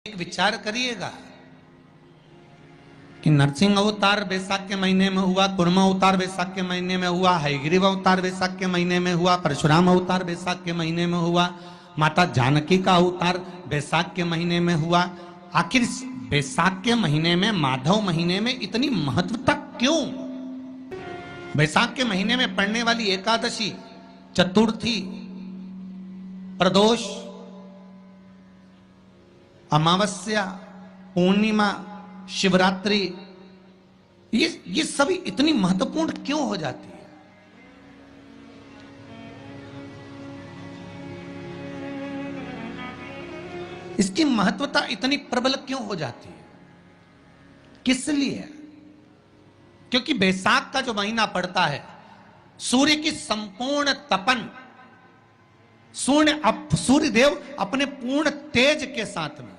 एक विचार करिएगा कि नरसिंह अवतार बैसाख के महीने में हुआ, कुर्मा अवतार बैसाख के महीने में हुआ, हयग्रीव अवतार बैसाख के महीने में हुआ, परशुराम अवतार बैसाख के महीने में हुआ, माता जानकी का अवतार बैसाख के महीने में हुआ। आखिर बैसाख के महीने में, माधव महीने में इतनी महत्वता क्यों? बैसाख के महीने में पड़ने वाली एकादशी, चतुर्थी, प्रदोष, अमावस्या, पूर्णिमा, शिवरात्रि, ये सभी इतनी महत्वपूर्ण क्यों हो जाती है? इसकी महत्वता इतनी प्रबल क्यों हो जाती है? किस लिए? क्योंकि बैसाख का जो महीना पड़ता है, सूर्य की संपूर्ण तपन, सूर्य देव अपने पूर्ण तेज के साथ में,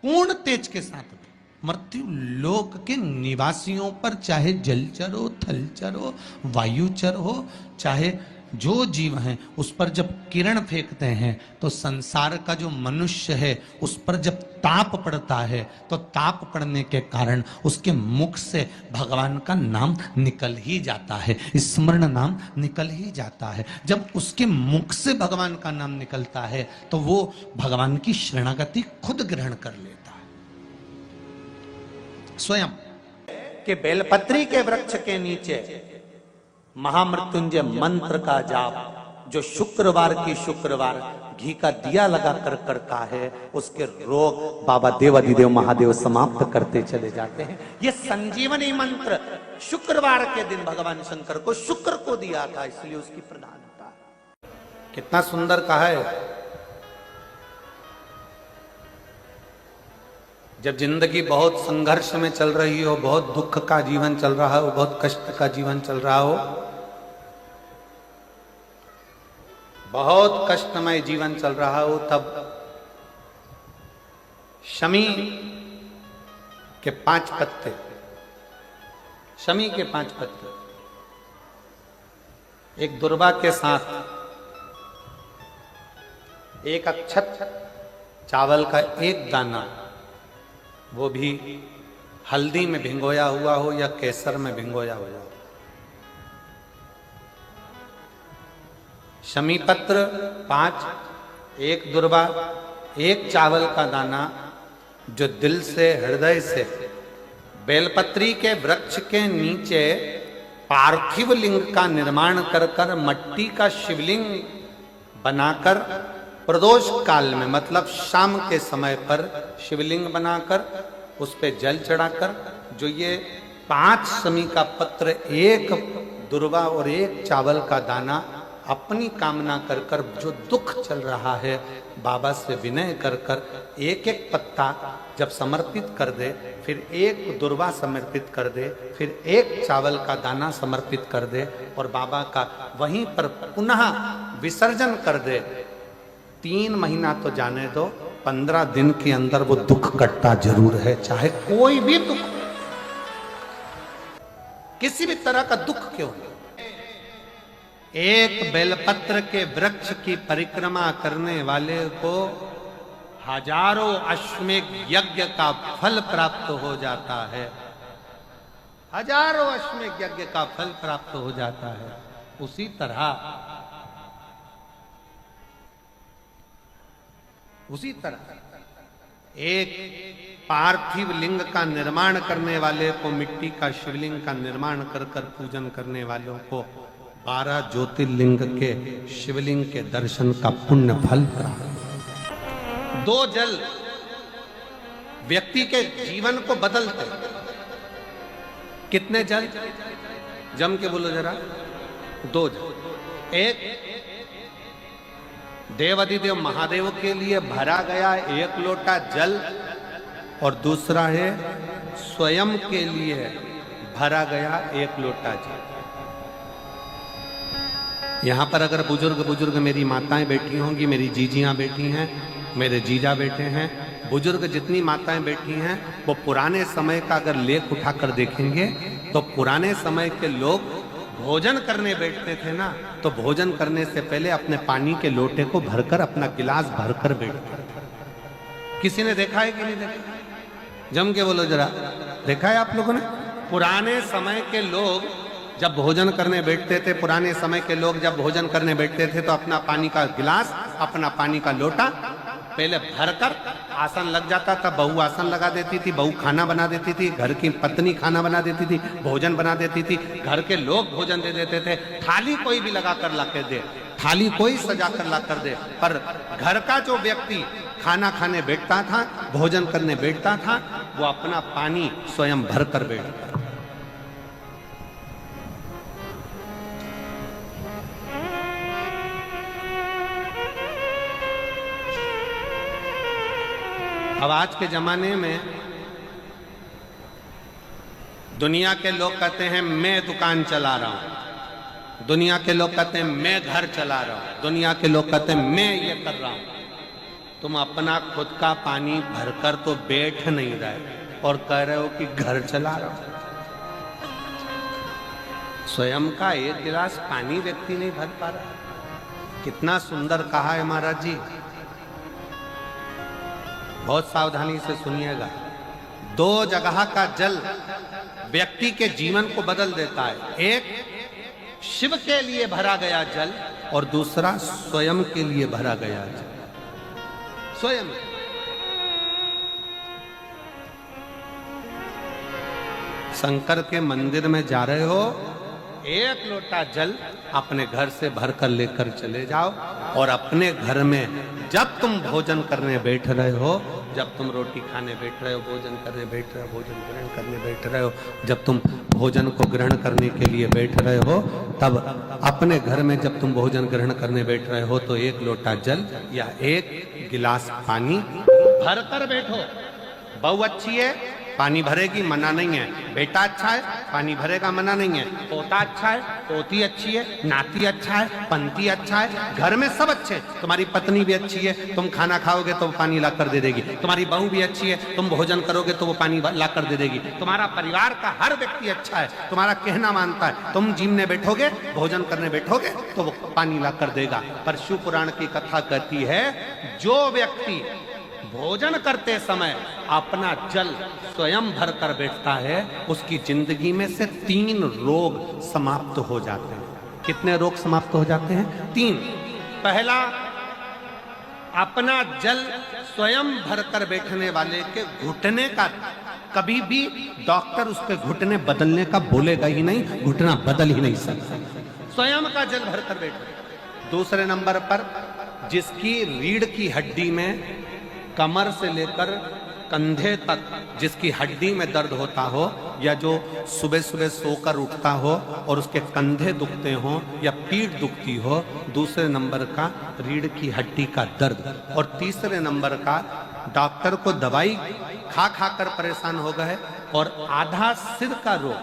पूर्ण तेज के साथ में मृत्यु लोक के निवासियों पर, चाहे जलचर हो, थलचर हो, वायुचर हो, चाहे जो जीव हैं, उस पर जब किरण फेंकते हैं तो संसार का जो मनुष्य है उस पर जब ताप पड़ता है तो ताप पड़ने के कारण उसके मुख से भगवान का नाम निकल ही जाता है, स्मरण नाम निकल ही जाता है। जब उसके मुख से भगवान का नाम निकलता है तो वो भगवान की शरणागति खुद ग्रहण कर लेता है स्वयं। के बेलपत्री के वृक्ष के नीचे महामृत्युंजय मंत्र का जाप, जो शुक्रवार की शुक्रवार घी का दिया लगा कर करता है, उसके रोग बाबा देवाधिदेव महादेव समाप्त करते चले जाते हैं। ये संजीवनी मंत्र शुक्रवार के दिन भगवान शंकर को शुक्र को दिया था, इसलिए उसकी प्रधानता। कितना सुंदर कहा है। जब जिंदगी बहुत संघर्ष में चल रही हो, बहुत दुख का जीवन चल रहा हो, बहुत कष्ट का जीवन चल रहा हो, बहुत कष्टमय जीवन चल रहा हो, तब शमी के 5 पत्ते, शमी के 5 पत्ते, एक दुर्वा के साथ एक अक्षत चावल का एक दाना, वो भी हल्दी में भिंगोया हुआ हो या केसर में भिंगोया हुआ हो, शमी पत्र 5, एक दुर्वा, एक चावल का दाना, जो दिल से, हृदय से बेलपत्री के वृक्ष के नीचे पार्थिव लिंग का निर्माण कर कर, मट्टी का शिवलिंग बनाकर, प्रदोष काल में मतलब शाम के समय पर शिवलिंग बनाकर उस पे जल चढ़ाकर, जो ये 5 शमी का पत्र, एक दुर्वा और एक चावल का दाना, अपनी कामना कर कर, जो दुख चल रहा है बाबा से विनय कर कर एक एक पत्ता जब समर्पित कर दे, फिर एक दुर्वा समर्पित कर दे, फिर एक चावल का दाना समर्पित कर दे और बाबा का वहीं पर पुनः विसर्जन कर दे, 3 महीना तो जाने दो, 15 दिन के अंदर वो दुख कटता जरूर है, चाहे कोई भी दुख, किसी भी तरह का दुख क्यों हो। एक बेलपत्र के वृक्ष की परिक्रमा करने वाले को हजारों अश्वमेध यज्ञ का फल प्राप्त हो जाता है, हजारों अश्वमेध यज्ञ का फल प्राप्त हो जाता है। उसी तरह एक पार्थिव लिंग का निर्माण करने वाले को, मिट्टी का शिवलिंग का निर्माण कर कर पूजन करने वालों को 12 ज्योतिर्लिंग के शिवलिंग के दर्शन का पुण्य फल प्राप्त। 2 जल व्यक्ति के जीवन को बदलते। कितने जल? जम के बोलो जरा। 2 जल। एक देवाधिदेव महादेव के लिए भरा गया 1 लोटा जल, और दूसरा है स्वयं के लिए भरा गया 1 लोटा जल। यहाँ पर अगर बुजुर्ग मेरी माताएं बैठी होंगी, मेरी जीजियां बैठी हैं, मेरे जीजा बैठे हैं, बुजुर्ग जितनी माताएं बैठी हैं, वो पुराने समय का अगर लेख उठाकर देखेंगे तो पुराने समय के लोग भोजन करने बैठते थे ना, तो भोजन करने से पहले अपने पानी के लोटे को भरकर, अपना गिलास भरकर बैठते थे। किसी ने देखा है कि नहीं देखा? जम के बोलो जरा, देखा है आप लोगों ने? पुराने समय के लोग जब भोजन करने बैठते थे, पुराने समय के लोग जब भोजन करने बैठते थे तो अपना पानी का गिलास, अपना पानी का लोटा पहले भरकर आसन लग जाता था। बहू आसन लगा देती थी, बहू खाना बना देती थी, घर की पत्नी खाना बना देती थी, भोजन बना देती थी, घर के लोग भोजन दे देते थे। थाली कोई भी लगा कर ला के दे, थाली कोई सजा कर ला कर दे, पर घर का जो व्यक्ति खाना खाने बैठता था, भोजन करने बैठता था, वो अपना पानी स्वयं भर कर बैठता। अब आज के जमाने में दुनिया के लोग कहते हैं मैं दुकान चला रहा हूं, दुनिया के लोग कहते हैं मैं घर चला रहा हूं, दुनिया के लोग कहते हैं मैं ये कर रहा हूं। तुम अपना खुद का पानी भरकर तो बैठ नहीं रहे और कह रहे हो कि घर चला रहा हूं। स्वयं का एक गिलास पानी व्यक्ति नहीं भर पा रहा। कितना सुंदर कहा है महाराज जी, बहुत सावधानी से सुनिएगा। दो जगह का जल व्यक्ति के जीवन को बदल देता है। एक शिव के लिए भरा गया जल और दूसरा स्वयं के लिए भरा गया जल। स्वयं शंकर के मंदिर में जा रहे हो, एक लोटा जल अपने घर से भरकर लेकर चले जाओ और अपने घर में जब तुम भोजन करने बैठ रहे हो, जब तुम रोटी खाने बैठ रहे हो, भोजन करने बैठ रहे हो, भोजन ग्रहण करने बैठ रहे हो, जब तुम भोजन को ग्रहण करने के लिए बैठ रहे हो, तब अपने घर में जब तुम भोजन ग्रहण करने बैठ रहे हो तो एक लोटा जल या एक गिलास पानी भरकर बैठो। बहू अच्छी है, पानी भरेगी, मना नहीं है। बेटा अच्छा है, पानी भरेगा, मना नहीं है। पोता अच्छा है, पोती अच्छी है, नाती अच्छा है, पंती अच्छा है, घर में सब अच्छे। तुम्हारी पत्नी भी अच्छी है, तुम खाना खाओगे तो वो पानी ला कर दे देगी। तुम्हारी बहू भी अच्छी है, तुम भोजन करोगे तो वो पानी ला कर दे देगी। तुम्हारा परिवार का हर व्यक्ति अच्छा है, तुम्हारा कहना मानता है। तुम जीमने बैठोगे, भोजन करने बैठोगे तो वो पानी ला कर देगा। पर शिव पुराण की कथा कहती है, जो व्यक्ति भोजन करते समय अपना जल स्वयं भर कर बैठता है, उसकी जिंदगी में से 3 रोग समाप्त हो जाते हैं। कितने रोग समाप्त हो जाते हैं? 3। पहला, अपना जल स्वयं भर कर बैठने वाले के घुटने का कभी भी डॉक्टर उसके घुटने बदलने का बोलेगा ही नहीं, घुटना बदल ही नहीं सकता। स्वयं का जल भर कर बैठे। दूसरे नंबर पर, जिसकी रीढ़ की हड्डी में कमर से लेकर कंधे तक जिसकी हड्डी में दर्द होता हो, या जो सुबह सुबह सोकर उठता हो और उसके कंधे दुखते हो या पीठ दुखती हो। दूसरे नंबर का रीढ़ की हड्डी का दर्द। और तीसरे नंबर का, डॉक्टर को दवाई खा खा कर परेशान हो गए और आधा सिर का रोग,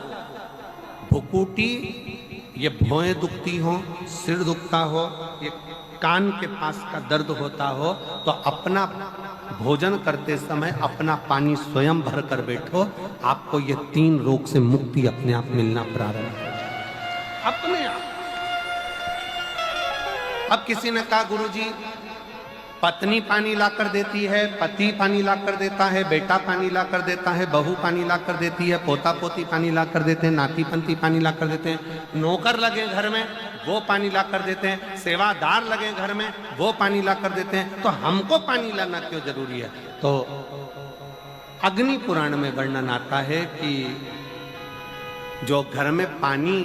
भुकुटी, ये भौएं दुखती हो, सिर दुखता हो, ये कान के पास का दर्द होता हो, तो अपना भोजन करते समय अपना पानी स्वयं भर कर बैठो। आपको ये 3 रोग से मुक्ति अपने आप मिलना प्रारंभ हो जाए, अपने आप। अब किसी ने कहा, गुरुजी पत्नी पानी ला कर देती है, पति पानी ला कर देता है, बेटा पानी ला कर देता है, बहू पानी ला कर देती है, पोता पोती पानी ला कर देते हैं, नाती पंती पानी ला कर देते हैं, नौकर लगे घर में वो पानी ला कर देते हैं, सेवादार लगे घर में वो पानी ला कर देते हैं, तो हमको पानी लाना क्यों जरूरी है? तो अग्नि पुराण में वर्णन आता है कि जो घर में पानी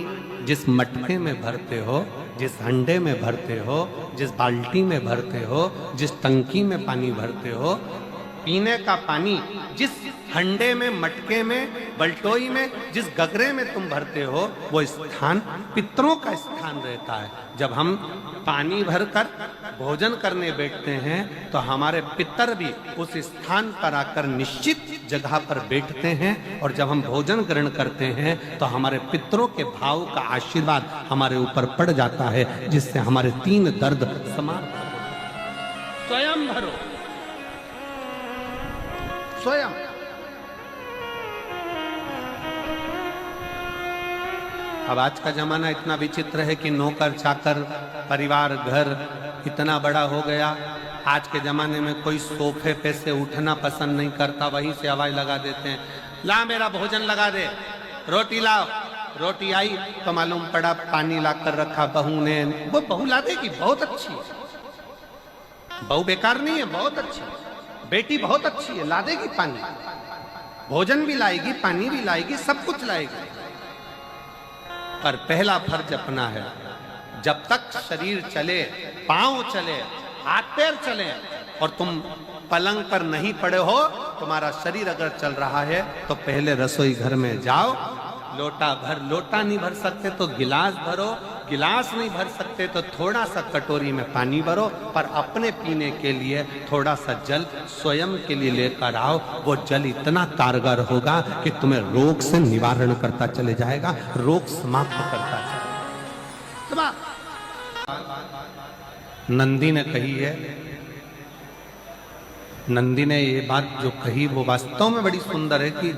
जिस मटके में भरते हो, जिस हंडे में भरते हो, जिस बाल्टी में भरते हो, जिस टंकी में पानी भरते हो, पीने का पानी जिस हंडे में, मटके में, बल्टोई में, जिस गगरे में तुम भरते हो, वो स्थान पितरों का स्थान रहता है। जब हम पानी भरकर भोजन करने बैठते हैं तो हमारे पितर भी उस स्थान पर आकर निश्चित जगह पर बैठते हैं, और जब हम भोजन ग्रहण करते हैं तो हमारे पितरों के भाव का आशीर्वाद हमारे ऊपर पड़ जाता है, जिससे हमारे 3 दर्द समाप्त हो। स्वयं भरो, स्वयं। अब आज का जमाना इतना विचित्र है कि नौकर चाकर, परिवार, घर इतना बड़ा हो गया आज के ज़माने में कोई सोफे पे से उठना पसंद नहीं करता, वहीं से आवाज़ लगा देते हैं, ला मेरा भोजन लगा दे, रोटी लाओ। रोटी आई तो मालूम पड़ा पानी ला कर रखा बहू ने। वो बहू ला देगी, बहुत अच्छी है, बहू बेकार नहीं है, बहुत अच्छी, बेटी बहुत अच्छी है, ला देगी पानी, भोजन भी लाएगी, पानी भी लाएगी, सब कुछ लाएगी। पर पहला फर्ज अपना है, जब तक शरीर चले, पांव चले, हाथ पैर चले और तुम पलंग पर नहीं पड़े हो, तुम्हारा शरीर अगर चल रहा है तो पहले रसोई घर में जाओ, लोटा भर, लोटा नहीं भर सकते तो गिलास भरो, गिलास नहीं भर सकते तो थोड़ा सा कटोरी में पानी भरो, पर अपने पीने के लिए थोड़ा सा जल स्वयं के लिए लेकर आओ। वो जल इतना कारगर होगा कि तुम्हें रोग से निवारण करता चले जाएगा, रोग समाप्त करता जाएगा। नंदी ने कही है, नंदी ने ये बात जो कही वो वास्तव में बड़ी सुंदर है कि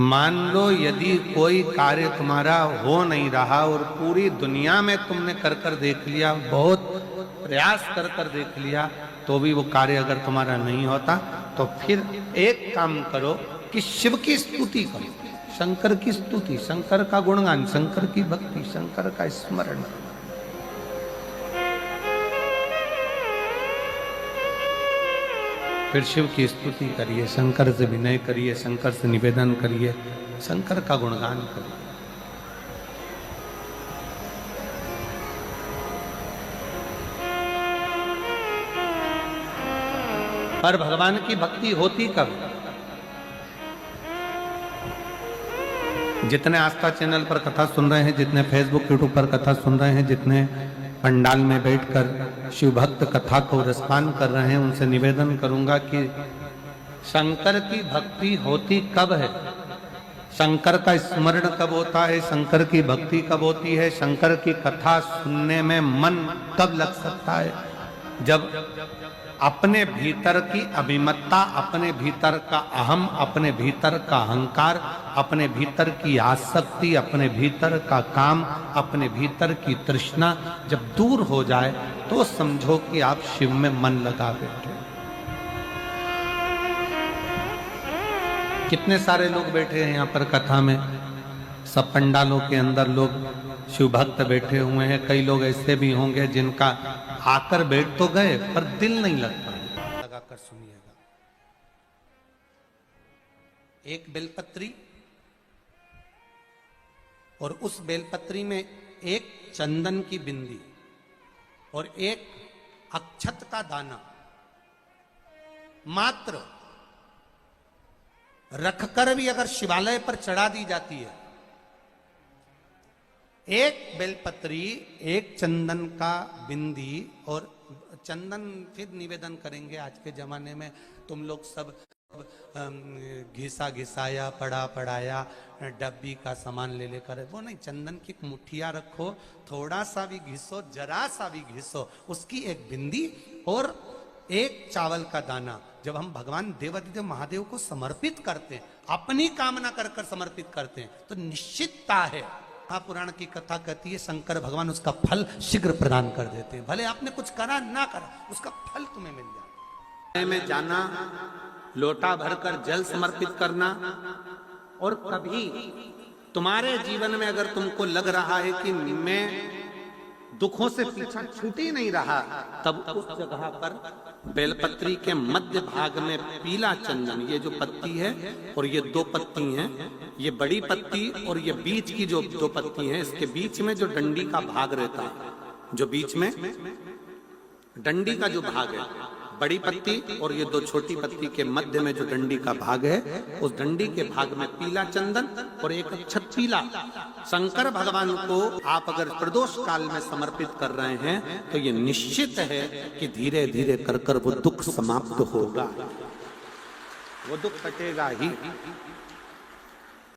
मान लो यदि कोई कार्य तुम्हारा हो नहीं रहा और पूरी दुनिया में तुमने कर कर देख लिया, बहुत प्रयास कर कर देख लिया, तो भी वो कार्य अगर तुम्हारा नहीं होता, तो फिर एक काम करो कि शिव की स्तुति करो, शंकर की स्तुति, शंकर का गुणगान, शंकर की भक्ति, शंकर का स्मरण। फिर शिव की स्तुति करिए, शंकर से विनय करिए, शंकर से निवेदन करिए, शंकर का गुणगान करिए। पर भगवान की भक्ति होती कब? जितने आस्था चैनल पर कथा सुन रहे हैं, जितने फेसबुक यूट्यूब पर कथा सुन रहे हैं, जितने पंडाल में बैठकर शिव भक्त कथा को रसपान कर रहे हैं, उनसे निवेदन करूंगा कि शंकर की भक्ति होती कब है, शंकर का स्मरण कब होता है, शंकर की भक्ति कब होती है, शंकर की कथा सुनने में मन कब लग सकता है? जब अपने भीतर की अभिमत्ता, अपने भीतर का अहम, अपने भीतर का अहंकार, अपने भीतर की आसक्ति, अपने भीतर का काम, अपने भीतर की तृष्णा जब दूर हो जाए तो समझो कि आप शिव में मन लगा बैठे। कितने सारे लोग बैठे हैं यहाँ पर कथा में, सब पंडालों के अंदर लोग शिव भक्त बैठे हुए हैं। कई लोग ऐसे भी होंगे जिनका आकर बैठ तो गए पर दिल नहीं लगता। लगाकर सुनिएगा, एक बेलपत्री और उस बेलपत्री में एक चंदन की बिंदी और एक अक्षत का दाना मात्र रखकर भी अगर शिवालय पर चढ़ा दी जाती है, एक बेलपत्री, एक चंदन का बिंदी, और चंदन फिर निवेदन करेंगे। आज के जमाने में तुम लोग सब घिसा घिसाया, पड़ा पड़ाया, डब्बी का सामान ले लेकर, वो नहीं, चंदन की मुठिया रखो, थोड़ा सा भी घिसो, जरा सा भी घिसो, उसकी एक बिंदी और एक चावल का दाना। जब हम भगवान देवाधिदेव महादेव को समर्पित करते हैं, अपनी कामना कर कर समर्पित करते हैं, तो निश्चितता है, पुराण की कथा कहती है शंकर भगवान उसका फल शीघ्र प्रदान कर देते हैं। भले आपने कुछ करा ना करा, उसका फल तुम्हें मिल जाए। में जाना, लोटा भरकर जल समर्पित करना, और कभी तुम्हारे जीवन में अगर तुमको लग रहा है कि मैं दुखों से पीछा छूट ही नहीं रहा, तब उस जगह पर बेलपत्री के मध्य भाग में पीला चंदन, ये जो पत्ती है और ये दो पत्ती हैं, ये बड़ी पत्ती और ये बीच की जो दो पत्ती हैं, इसके बीच में जो डंडी का भाग रहता है, जो बीच में डंडी का जो भाग है, बड़ी पत्ती और ये दो छोटी पत्ती के मध्य में जो डंडी का भाग है, उस डंडी के भाग में पीला चंदन और एक अक्षत पीला, शंकर भगवान को आप अगर प्रदोष काल में समर्पित कर रहे हैं, तो ये निश्चित है कि धीरे धीरे कर कर वो दुख समाप्त होगा, वो दुख कटेगा ही।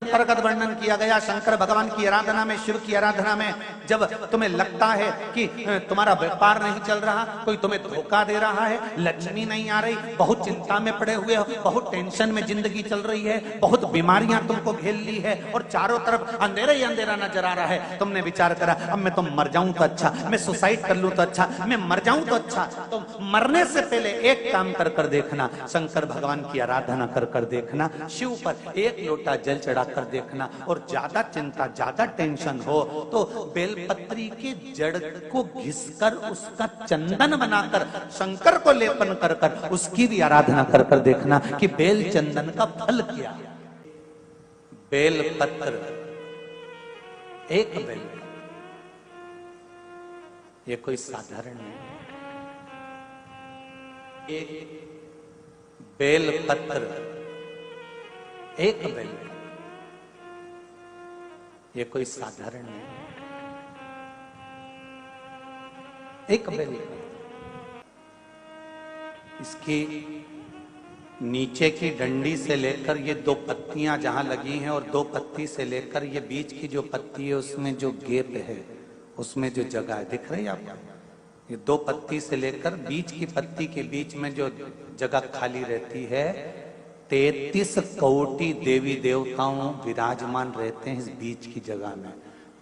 अंतर्गत वर्णन किया गया। शंकर भगवान की आराधना में, शिव की आराधना में जब तुम्हें लगता है कि तुम्हारा व्यापार नहीं चल रहा, कोई तुम्हें धोखा दे रहा है, लक्ष्मी नहीं आ रही, बहुत चिंता में पड़े हुए हो, बहुत टेंशन में जिंदगी चल रही है, बहुत बीमारियां तुमको घेर ली है और चारों तरफ अंधेरा ही अंधेरा नजर आ रहा है, तुमने विचार करा अब मैं तो मर जाऊं तो अच्छा, मैं सुसाइड कर लूं तो अच्छा, मैं मर जाऊं तो अच्छा, तो मरने से पहले एक काम कर कर देखना, शंकर भगवान की आराधना कर कर देखना, शिव पर एक लोटा जल चढ़ा कर देखना, और ज्यादा चिंता, ज्यादा टेंशन हो तो बेलपत्री के जड़ को घिसकर उसका चंदन बनाकर शंकर को लेपन कर कर उसकी भी आराधना कर कर देखना कि बेल चंदन का फल क्या। बेल पत्र, एक बेल, ये कोई साधारण नहीं, एक बेल पत्र, एक बेल, ये कोई साधारण नहीं, एक बेल। इसकी नीचे की डंडी से लेकर ये दो पत्तियां जहां लगी हैं और दो पत्ती से लेकर ये बीच की जो पत्ती है उसमें जो गैप है, उसमें जो जगह है, दिख रही है आपको? ये दो पत्ती से लेकर बीच की पत्ती के बीच में जो जगह खाली रहती है, 33 कोटि देवी देवताओं विराजमान रहते हैं इस बीच की जगह में।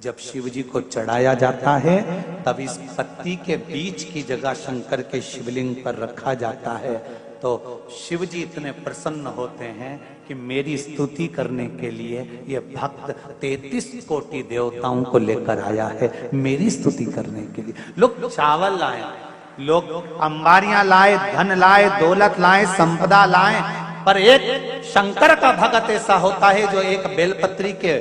जब शिव जी को चढ़ाया जाता है तब इस पत्ती के बीच की जगह शंकर के शिवलिंग पर रखा जाता है, तो शिव जी इतने प्रसन्न होते हैं कि मेरी स्तुति करने के लिए ये भक्त 33 कोटि देवताओं को लेकर आया है, मेरी स्तुति करने के लिए। लोग चावल लाए, लोग अंबारियां लाए, धन लाए, दौलत लाए, संपदा लाए, पर एक शंकर का भक्त ऐसा होता है जो एक बेलपत्री के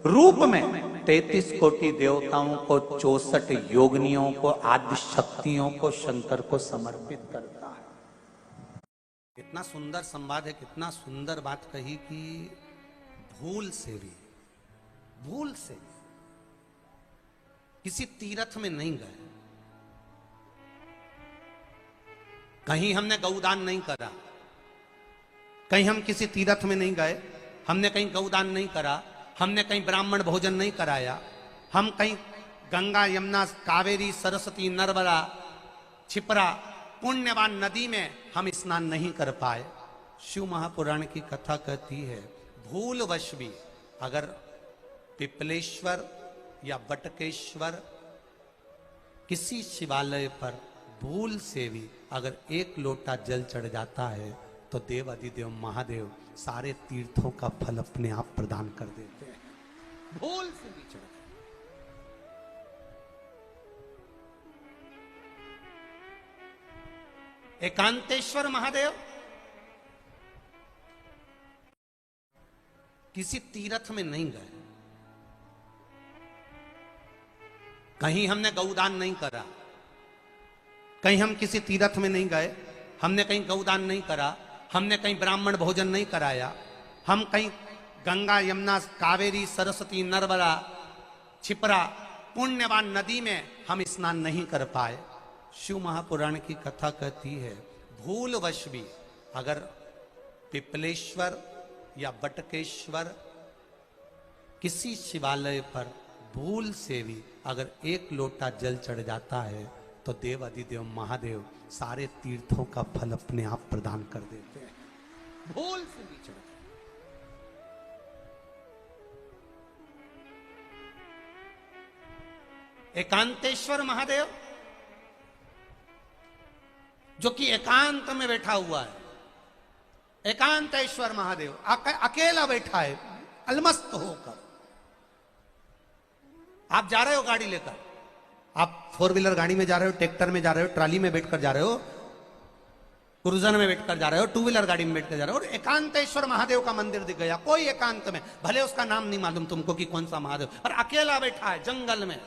रूप में 33 कोटि देवताओं को, 64 योगिनियों को, आदि शक्तियों को शंकर को समर्पित करता है। कितना सुंदर संवाद है, कितना सुंदर बात कही कि भूल से भी, भूल से किसी तीर्थ में नहीं गए, कहीं हमने गौदान नहीं करा, कहीं हम किसी तीर्थ में नहीं गए, हमने कहीं गौदान नहीं करा, हमने कहीं ब्राह्मण भोजन नहीं कराया, हम कहीं गंगा, यमुना, कावेरी, सरस्वती, नर्मदा, छिपरा, पुण्यवान नदी में हम स्नान नहीं कर पाए। शिव महापुराण की कथा कहती है भूलवश भी अगर पिपलेश्वर या बटकेश्वर किसी शिवालय पर भूल से भी अगर एक लोटा जल चढ़ जाता है तो देव अधिदेव महादेव सारे तीर्थों का फल अपने आप प्रदान कर देते हैं। भूल से भी चढ़, एकांतेश्वर महादेव किसी तीर्थ में नहीं गए, कहीं हमने गौदान नहीं करा, कहीं हम किसी तीर्थ में नहीं गए, हमने कहीं गौदान नहीं करा, हमने कहीं ब्राह्मण भोजन नहीं कराया, हम कहीं गंगा, यमुना, कावेरी, सरस्वती, नर्मदा, छिपरा, पुण्यवान नदी में हम स्नान नहीं कर पाए। शिव महापुराण की कथा कहती है भूलवश भी अगर पिपलेश्वर या बटकेश्वर किसी शिवालय पर भूल से भी अगर एक लोटा जल चढ़ जाता है तो देव अधिदेव महादेव सारे तीर्थों का फल अपने आप प्रदान कर देते हैं। भूल से भी चढ़, एकांतेश्वर महादेव जो कि एकांत में बैठा हुआ है, एकांतेश्वर महादेव अकेला बैठा है अलमस्त होकर। आप जा रहे हो गाड़ी लेकर, आप 4 व्हीलर गाड़ी में जा रहे हो, ट्रैक्टर में जा रहे हो, ट्राली में बैठकर जा रहे हो, क्रूजर में बैठकर जा रहे हो, 2 व्हीलर गाड़ी में बैठकर जा रहे हो, और एकांतेश्वर महादेव का मंदिर दिख गया कोई एकांत में, भले उसका नाम नहीं मालूम तुमको कि कौन सा महादेव, और अकेला बैठा है जंगल में,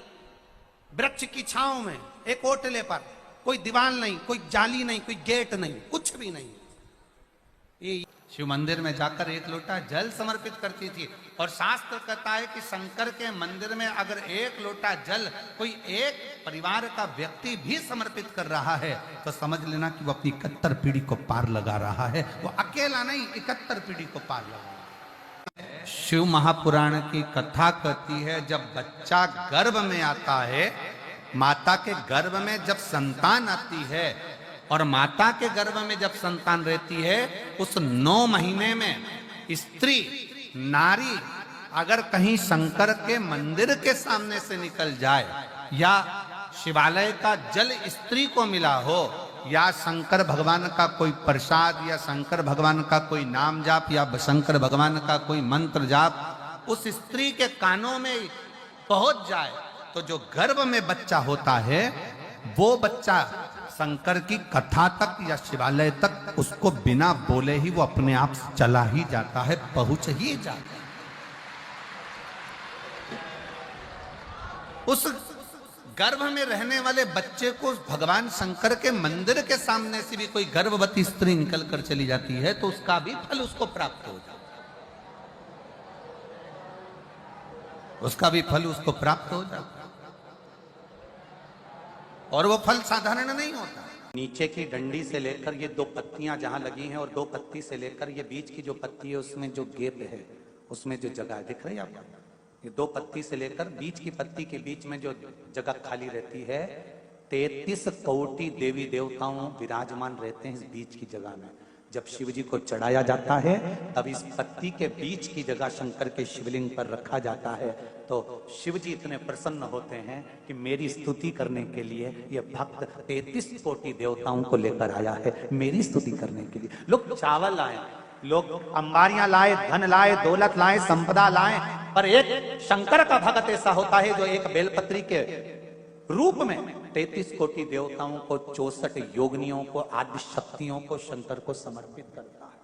वृक्ष की छांव में, एक ओटले पर, कोई दीवार नहीं, कोई जाली नहीं, कोई गेट नहीं, कुछ भी नहीं। ये शिव मंदिर में जाकर एक लोटा जल समर्पित करती थी, और शास्त्र कहता है कि शंकर के मंदिर में अगर एक लोटा जल कोई एक परिवार का व्यक्ति भी समर्पित कर रहा है तो समझ लेना कि वो अपनी 71 पीढ़ी को पार लगा रहा है। वो अकेला नहीं, 71 पीढ़ी को पार लगा रहा है। शिव महापुराण की कथा कहती है, जब बच्चा गर्भ में आता है, माता के गर्भ में जब संतान आती है और माता के गर्भ में जब संतान रहती है, उस 9 महीने में स्त्री नारी अगर कहीं शंकर के मंदिर के सामने से निकल जाए, या शिवालय का जल स्त्री को मिला हो, या शंकर भगवान का कोई प्रसाद, या शंकर भगवान का कोई नाम जाप, या शंकर भगवान का कोई मंत्र जाप उस स्त्री के कानों में पहुंच जाए, तो जो गर्भ में बच्चा होता है वो बच्चा शंकर की कथा तक या शिवालय तक उसको बिना बोले ही वो अपने आप चला ही जाता है, पहुंच ही जाता है। उस गर्भ में रहने वाले बच्चे को भगवान शंकर के मंदिर के सामने से भी कोई गर्भवती स्त्री निकल कर चली जाती है तो उसका भी फल उसको प्राप्त हो जाता है, उसका भी फल उसको प्राप्त हो जाता है। और वो फल साधारण नहीं होता। नीचे की डंडी से लेकर ये 2 पत्तियां जहां लगी हैं और 2 पत्ती से लेकर ये बीच की जो पत्ती है उसमें जो गैप है, उसमें जो जगह दिख रही है आपको, ये 2 पत्ती से लेकर बीच की पत्ती के बीच में जो जगह खाली रहती है, 33 कोटि देवी देवताओं विराजमान रहते हैं इस बीच की जगह में। जब शिव जी को चढ़ाया जाता है तब इस पत्ती के बीच की जगह शंकर के शिवलिंग पर रखा जाता है, तो शिव जी इतने प्रसन्न होते हैं कि मेरी स्तुति करने के लिए ये भक्त 33 कोटि देवताओं को लेकर आया है, मेरी स्तुति करने के लिए। लोग चावल लाए, लोग अंबारियां लाए, धन लाए, दौलत लाए, संपदा लाए, पर एक शंकर का भक्त ऐसा होता है जो एक बेलपत्री के रूप में 33 कोटि देवताओं को, 64 योगिनियों को, आदि शक्तियों को शंकर को समर्पित करता है।